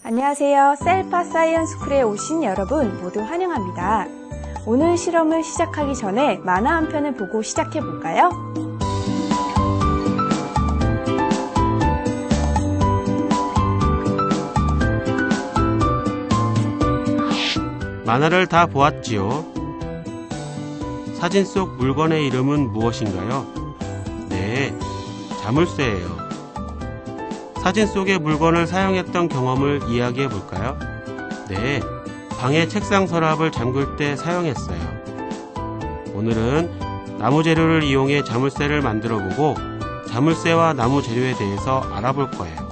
안녕하세요. 셀파 사이언스 쿨에 오신 여러분 모두 환영합니다. 오늘 실험을 시작하기 전에 만화 한 편을 보고 시작해 볼까요? 만화를 다 보았지요. 사진 속 물건의 이름은 무엇인가요? 네, 자물쇠예요. 사진 속의 물건을 사용했던 경험을 이야기해 볼까요? 네, 방의 책상 서랍을 잠글 때 사용했어요. 오늘은 나무 재료를 이용해 자물쇠를 만들어 보고 자물쇠와 나무 재료에 대해서 알아볼 거예요.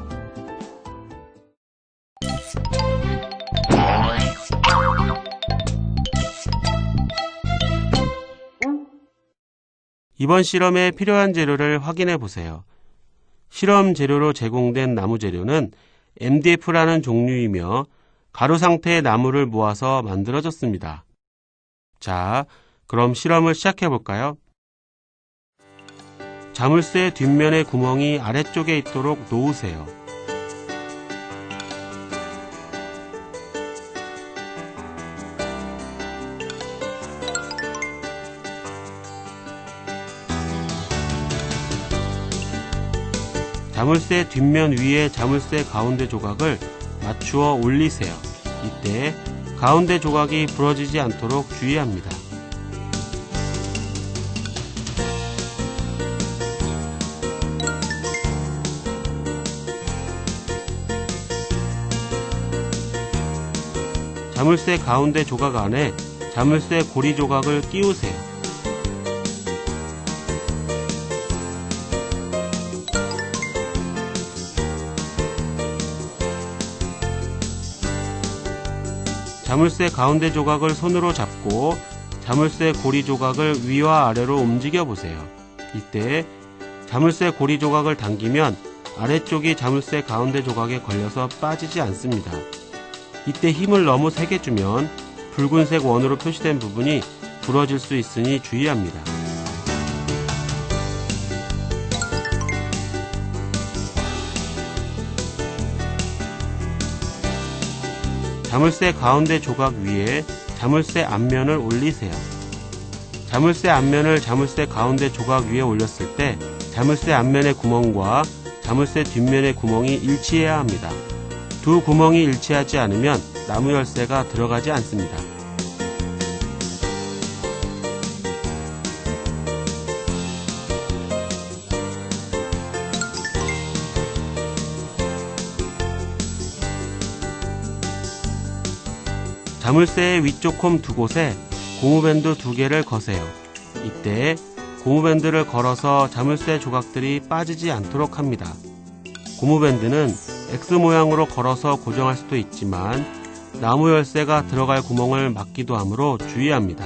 이번 실험에 필요한 재료를 확인해 보세요. 실험 재료로 제공된 나무 재료는 MDF라는 종류이며 가루 상태의 나무를 모아서 만들어졌습니다. 자, 그럼 실험을 시작해 볼까요? 자물쇠 뒷면의 구멍이 아래쪽에 있도록 놓으세요. 자물쇠 뒷면 위에 자물쇠 가운데 조각을 맞추어 올리세요. 이때 가운데 조각이 부러지지 않도록 주의합니다. 자물쇠 가운데 조각 안에 자물쇠 고리 조각을 끼우세요. 자물쇠 가운데 조각을 손으로 잡고 자물쇠 고리 조각을 위와 아래로 움직여 보세요. 이때 자물쇠 고리 조각을 당기면 아래쪽이 자물쇠 가운데 조각에 걸려서 빠지지 않습니다. 이때 힘을 너무 세게 주면 붉은색 원으로 표시된 부분이 부러질 수 있으니 주의합니다. 자물쇠 가운데 조각 위에 자물쇠 앞면을 올리세요. 자물쇠 앞면을 자물쇠 가운데 조각 위에 올렸을 때 자물쇠 앞면의 구멍과 자물쇠 뒷면의 구멍이 일치해야 합니다. 두 구멍이 일치하지 않으면 나무 열쇠가 들어가지 않습니다. 자물쇠의 위쪽 홈 두 곳에 고무밴드 2개를 거세요. 이때 고무밴드를 걸어서 자물쇠 조각들이 빠지지 않도록 합니다. 고무밴드는 X 모양으로 걸어서 고정할 수도 있지만 나무 열쇠가 들어갈 구멍을 막기도 하므로 주의합니다.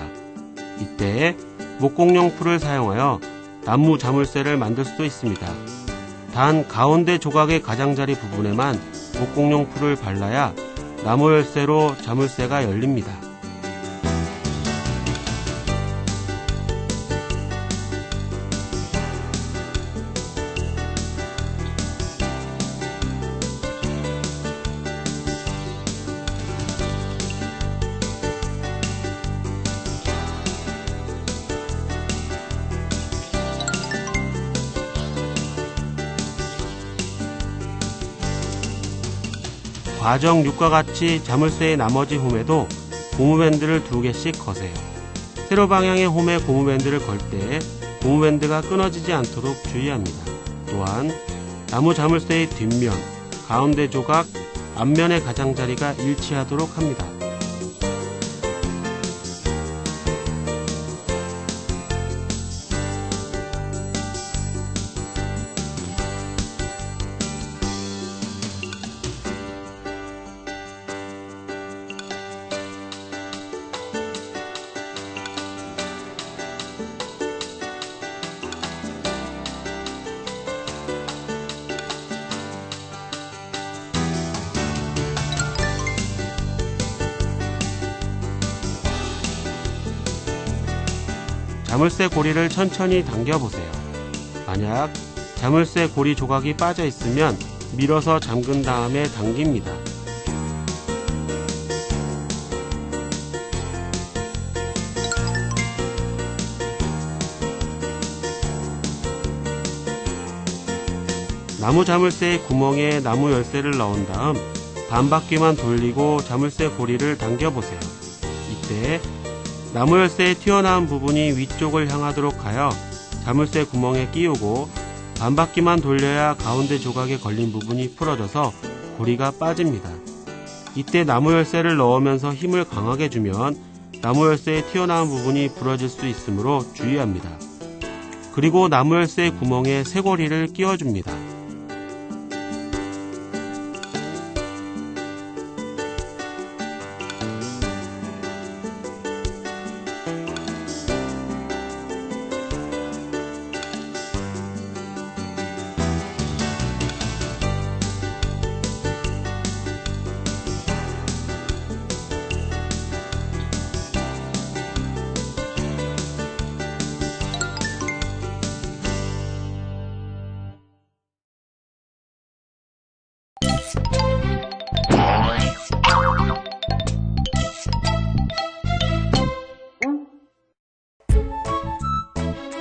이때 목공용 풀을 사용하여 나무 자물쇠를 만들 수도 있습니다. 단 가운데 조각의 가장자리 부분에만 목공용 풀을 발라야 나무 열쇠로 자물쇠가 열립니다. 과정 6과 같이 자물쇠의 나머지 홈에도 고무밴드를 2개씩 거세요. 세로 방향의 홈에 고무밴드를 걸 때 고무밴드가 끊어지지 않도록 주의합니다. 또한 나무 자물쇠의 뒷면, 가운데 조각, 앞면의 가장자리가 일치하도록 합니다. 자물쇠 고리를 천천히 당겨보세요. 만약 자물쇠 고리 조각이 빠져 있으면 밀어서 잠근 다음에 당깁니다. 나무 자물쇠의 구멍에 나무 열쇠를 넣은 다음 반바퀴만 돌리고 자물쇠 고리를 당겨보세요. 이때 나무 열쇠의 튀어나온 부분이 위쪽을 향하도록 하여 자물쇠 구멍에 끼우고 반바퀴만 돌려야 가운데 조각에 걸린 부분이 풀어져서 고리가 빠집니다. 이때 나무 열쇠를 넣으면서 힘을 강하게 주면 나무 열쇠의 튀어나온 부분이 부러질 수 있으므로 주의합니다. 그리고 나무 열쇠의 구멍에 쇠고리를 끼워줍니다.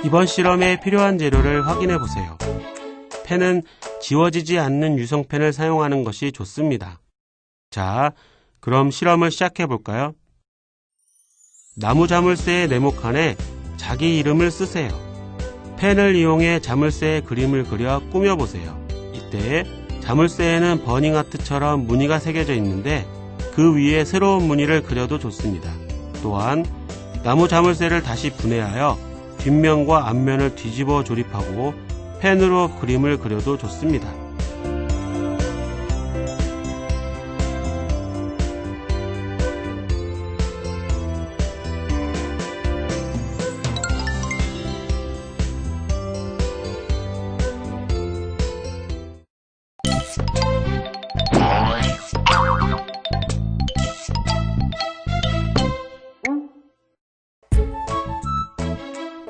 이번 실험에 필요한 재료를 확인해 보세요. 펜은 지워지지 않는 유성펜을 사용하는 것이 좋습니다. 자, 그럼 실험을 시작해 볼까요? 나무 자물쇠의 네모칸에 자기 이름을 쓰세요. 펜을 이용해 자물쇠의 그림을 그려 꾸며보세요. 이때 자물쇠에는 버닝아트처럼 무늬가 새겨져 있는데 그 위에 새로운 무늬를 그려도 좋습니다. 또한 나무 자물쇠를 다시 분해하여 뒷면과 앞면을 뒤집어 조립하고 펜으로 그림을 그려도 좋습니다.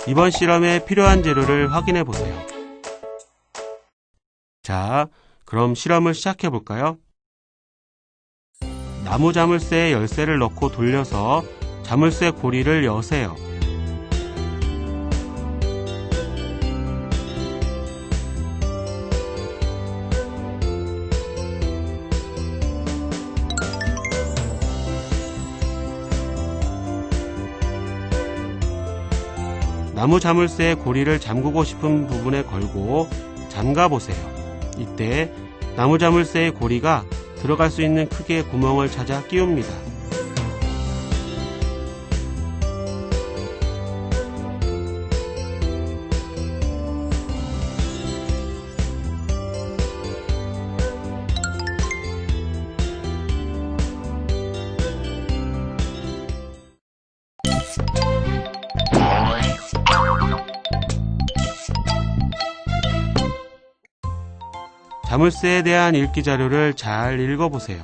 이번 실험에 필요한 재료를 확인해 보세요. 자, 그럼 실험을 시작해 볼까요? 나무 자물쇠에 열쇠를 넣고 돌려서 자물쇠 고리를 여세요. 나무 자물쇠의 고리를 잠그고 싶은 부분에 걸고 잠가 보세요. 이때 나무 자물쇠의 고리가 들어갈 수 있는 크기의 구멍을 찾아 끼웁니다. 자물쇠에 대한 읽기 자료를 잘 읽어보세요.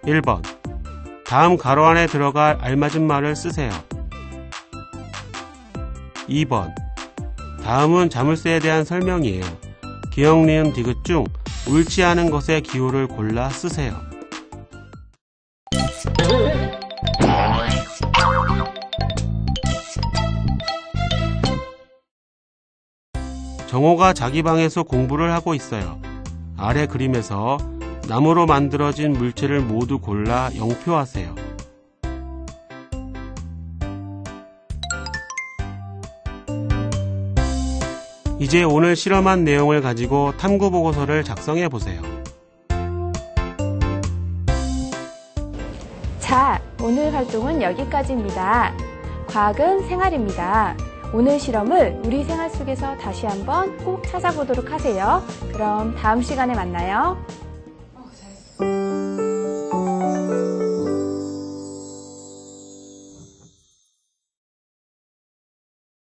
(1번) 다음 가로 안에 들어갈 알맞은 말을 쓰세요. 2번 다음은 자물쇠에 대한 설명이에요. 기역, 니은, 디귿 중 옳지 않은 것의 기호를 골라 쓰세요. 정호가 자기 방에서 공부를 하고 있어요. 아래 그림에서 나무로 만들어진 물체를 모두 골라 0표하세요. 이제 오늘 실험한 내용을 가지고 탐구 보고서를 작성해 보세요. 자, 오늘 활동은 여기까지입니다. 과학은 생활입니다. 오늘 실험을 우리 생활 속에서 다시 한번 꼭 찾아보도록 하세요. 그럼 다음 시간에 만나요. 잘했어.